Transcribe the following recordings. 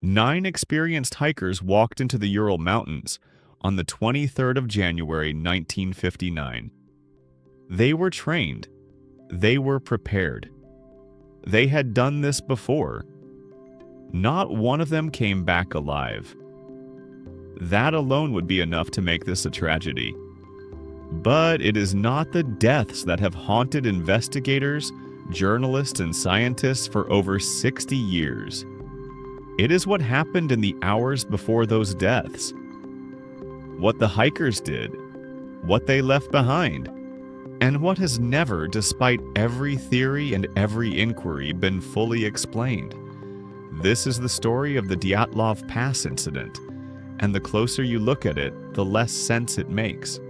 9 experienced hikers walked into the Ural Mountains on the 23rd of January 1959. They were trained. They were prepared. They had done this before. Not one of them came back alive. That alone would be enough to make this a tragedy. But it is not the deaths that have haunted investigators, journalists, and scientists for over 60 years. It is what happened in the hours before those deaths. What the hikers did, what they left behind, and what has never, despite every theory and every inquiry, been fully explained. This is the story of the Dyatlov Pass incident, and the closer you look at it, the less sense it makes.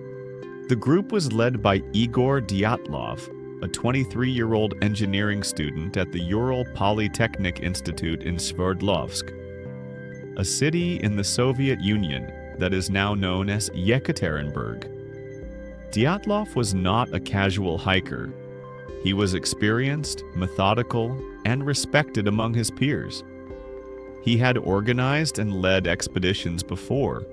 The group was led by Igor Dyatlov, a 23-year-old engineering student at the Ural Polytechnic Institute in Sverdlovsk, a city in the Soviet Union that is now known as Yekaterinburg. Dyatlov was not a casual hiker. He was experienced, methodical, and respected among his peers. He had organized and led expeditions before.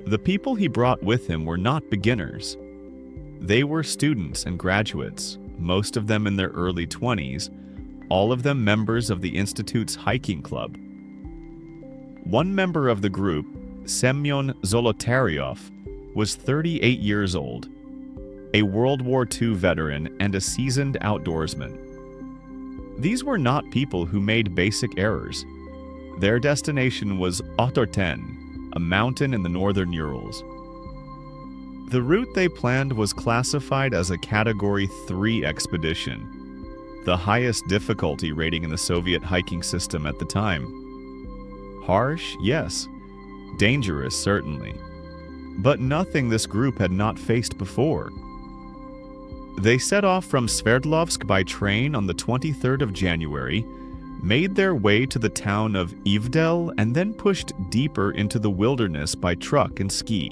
The people he brought with him were not beginners. They were students and graduates, most of them in their early 20s, all of them members of the Institute's hiking club. One member of the group, Semyon Zolotaryov, was 38 years old, a World War II veteran and a seasoned outdoorsman. These were not people who made basic errors. Their destination was Otorten, a mountain in the northern Urals. The route they planned was classified as a Category 3 expedition, the highest difficulty rating in the Soviet hiking system at the time. Harsh, yes. Dangerous, certainly. But nothing this group had not faced before. They set off from Sverdlovsk by train on the 23rd of January, made their way to the town of Ivdel, and then pushed deeper into the wilderness by truck and ski.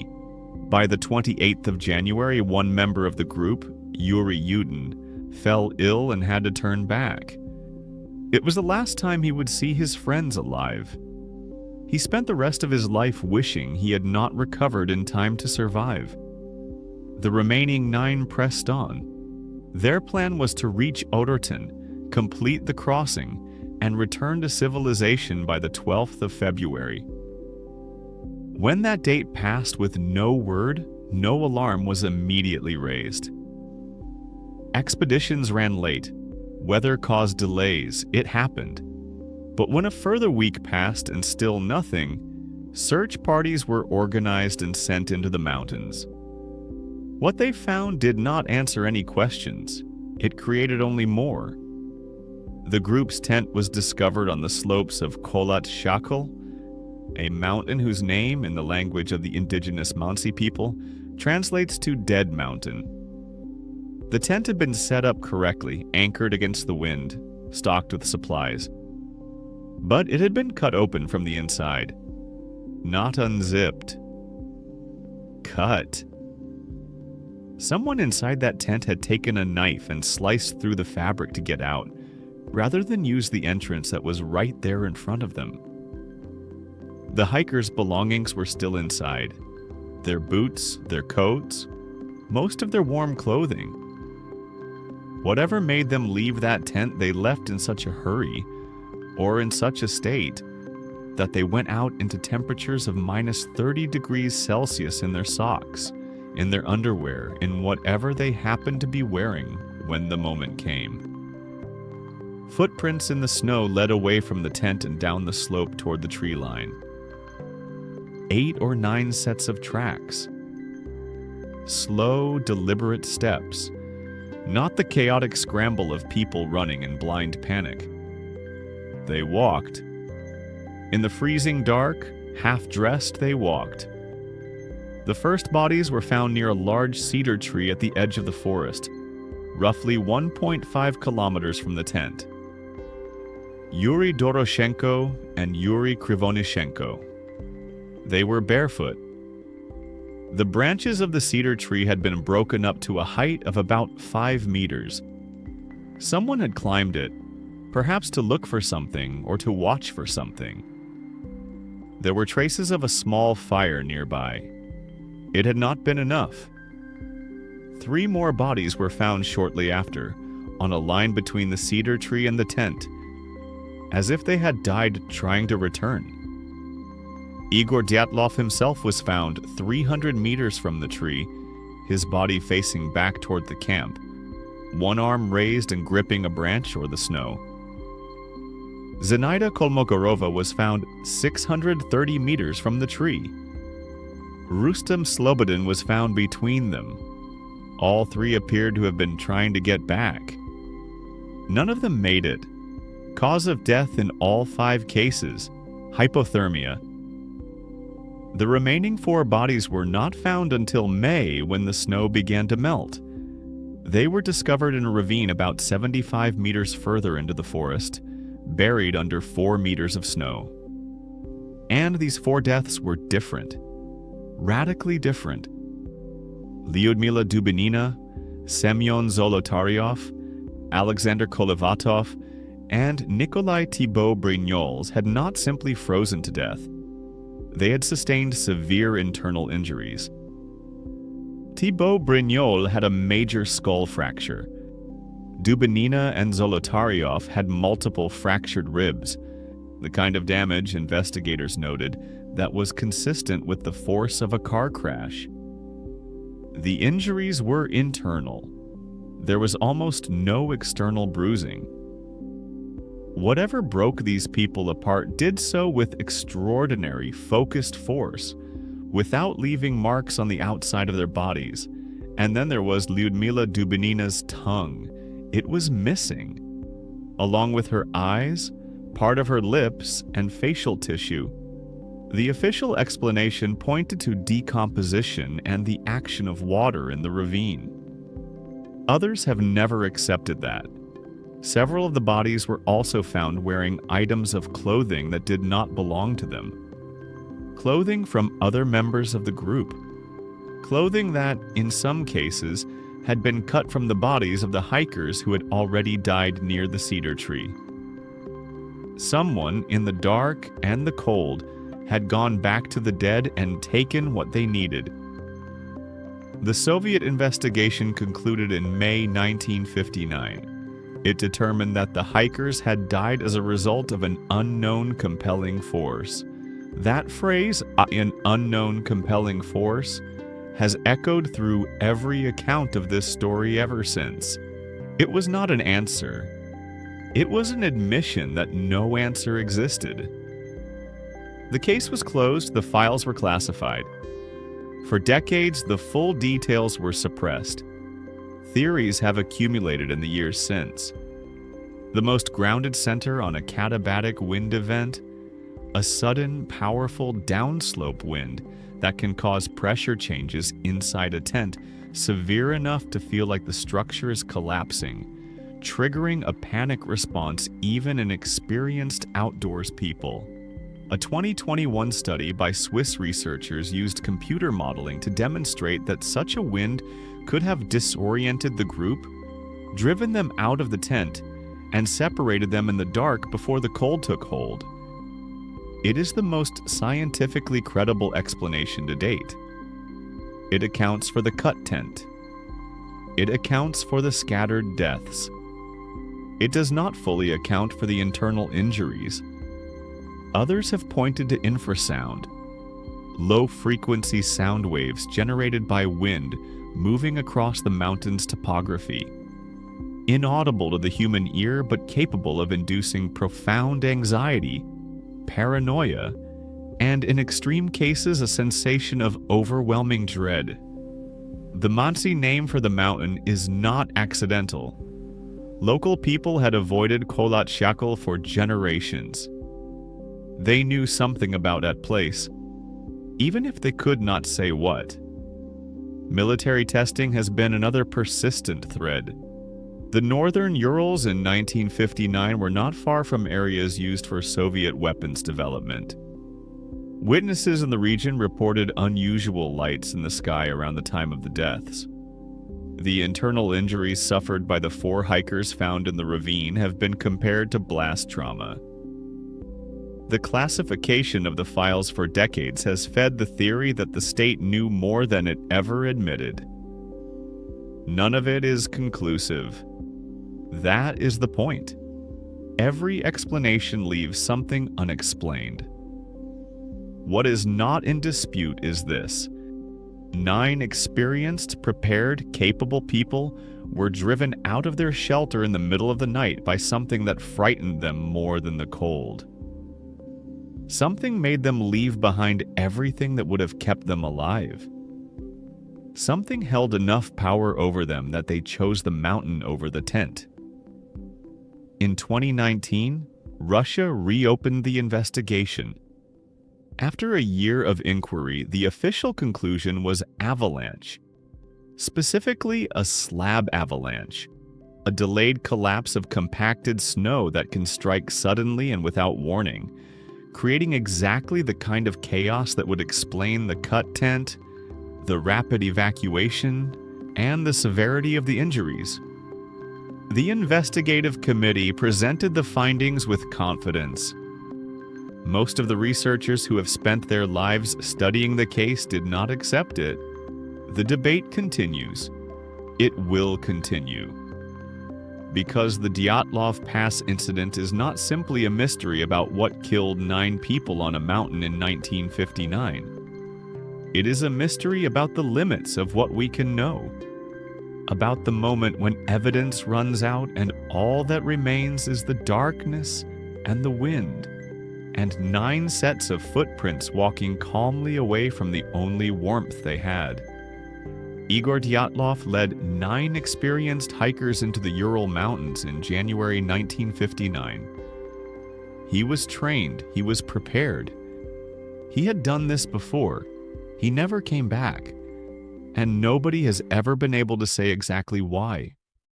By the 28th of January, one member of the group, Yuri Yudin, fell ill and had to turn back. It was the last time he would see his friends alive. He spent the rest of his life wishing he had not recovered in time to survive. The remaining 9 pressed on. Their plan was to reach Otorten, complete the crossing, and return to civilization by the 12th of February. When that date passed with no word, no alarm was immediately raised. Expeditions ran late. Weather caused delays. It happened. But when a further week passed and still nothing, search parties were organized and sent into the mountains. What they found did not answer any questions. It created only more. The group's tent was discovered on the slopes of Kholat Shakal, a mountain whose name, in the language of the indigenous Mansi people, translates to Dead Mountain. The tent had been set up correctly, anchored against the wind, stocked with supplies. But it had been cut open from the inside. Not unzipped. Cut. Someone inside that tent had taken a knife and sliced through the fabric to get out, rather than use the entrance that was right there in front of them. The hikers' belongings were still inside. Their boots, their coats, most of their warm clothing. Whatever made them leave that tent, they left in such a hurry, or in such a state, that they went out into temperatures of minus 30 degrees Celsius in their socks, in their underwear, in whatever they happened to be wearing when the moment came. Footprints in the snow led away from the tent and down the slope toward the tree line. 8 or 9 sets of tracks. Slow, deliberate steps, not the chaotic scramble of people running in blind panic. They walked. In the freezing dark, half-dressed, they walked. The first bodies were found near a large cedar tree at the edge of the forest, roughly 1.5 kilometers from the tent. Yuri Doroshenko and Yuri Krivonishenko. They were barefoot. The branches of the cedar tree had been broken up to a height of about 5 meters. Someone had climbed it, perhaps to look for something or to watch for something. There were traces of a small fire nearby. It had not been enough. 3 more bodies were found shortly after, on a line between the cedar tree and the tent, as if they had died trying to return. Igor Dyatlov himself was found 300 meters from the tree, his body facing back toward the camp, one arm raised and gripping a branch or the snow. Zenaida Kolmogorova was found 630 meters from the tree. Rustem Slobodin was found between them. All 3 appeared to have been trying to get back. None of them made it. Cause of death in all 5 cases: hypothermia. The remaining 4 bodies were not found until May, when the snow began to melt. They were discovered in a ravine about 75 meters further into the forest, buried under 4 meters of snow. And these 4 deaths were different. Radically different. Lyudmila Dubinina, Semyon Zolotaryov, Alexander Kolevatov, and Nikolai Thibault Brignoles had not simply frozen to death. They had sustained severe internal injuries. Thibault Brignol had a major skull fracture. Dubinina and Zolotaryov had multiple fractured ribs, the kind of damage, investigators noted, that was consistent with the force of a car crash. The injuries were internal. There was almost no external bruising. Whatever broke these people apart did so with extraordinary, focused force, without leaving marks on the outside of their bodies. And then there was Lyudmila Dubinina's tongue. It was missing, along with her eyes, part of her lips, and facial tissue. The official explanation pointed to decomposition and the action of water in the ravine. Others have never accepted that. Several of the bodies were also found wearing items of clothing that did not belong to them. Clothing from other members of the group. Clothing that, in some cases, had been cut from the bodies of the hikers who had already died near the cedar tree. Someone, in the dark and the cold, had gone back to the dead and taken what they needed. The Soviet investigation concluded in May 1959. It determined that the hikers had died as a result of an unknown compelling force. That phrase, an unknown compelling force, has echoed through every account of this story ever since. It was not an answer. It was an admission that no answer existed. The case was closed, the files were classified. For decades, the full details were suppressed. Theories have accumulated in the years since. The most grounded center on a Katabatic wind event, a sudden, powerful downslope wind that can cause pressure changes inside a tent severe enough to feel like the structure is collapsing, triggering a panic response even in experienced outdoors people. A 2021 study by Swiss researchers used computer modeling to demonstrate that such a wind could have disoriented the group, driven them out of the tent, and separated them in the dark before the cold took hold. It is the most scientifically credible explanation to date. It accounts for the cut tent. It accounts for the scattered deaths. It does not fully account for the internal injuries. Others have pointed to infrasound, low-frequency sound waves generated by wind moving across the mountain's topography, inaudible to the human ear but capable of inducing profound anxiety, paranoia, and in extreme cases a sensation of overwhelming dread. The Mansi name for the mountain is not accidental. Local people had avoided Kholat Shakal for generations. They knew something about that place, even if they could not say what. Military testing has been another persistent thread. The northern Urals in 1959 were not far from areas used for Soviet weapons development. Witnesses in the region reported unusual lights in the sky around the time of the deaths. The internal injuries suffered by the 4 hikers found in the ravine have been compared to blast trauma. The classification of the files for decades has fed the theory that the state knew more than it ever admitted. None of it is conclusive. That is the point. Every explanation leaves something unexplained. What is not in dispute is this: 9 experienced, prepared, capable people were driven out of their shelter in the middle of the night by something that frightened them more than the cold. Something made them leave behind everything that would have kept them alive. Something held enough power over them that they chose the mountain over the tent. In 2019, Russia reopened the investigation. After a year of inquiry, the official conclusion was avalanche. Specifically, a slab avalanche, a delayed collapse of compacted snow that can strike suddenly and without warning, creating exactly the kind of chaos that would explain the cut tent, the rapid evacuation, and the severity of the injuries. The investigative committee presented the findings with confidence. Most of the researchers who have spent their lives studying the case did not accept it. The debate continues. It will continue. Because the Dyatlov Pass incident is not simply a mystery about what killed 9 people on a mountain in 1959. It is a mystery about the limits of what we can know. About the moment when evidence runs out and all that remains is the darkness and the wind, and 9 sets of footprints walking calmly away from the only warmth they had. Igor Dyatlov led 9 experienced hikers into the Ural Mountains in January 1959. He was trained, he was prepared. He had done this before. He never came back. And nobody has ever been able to say exactly why.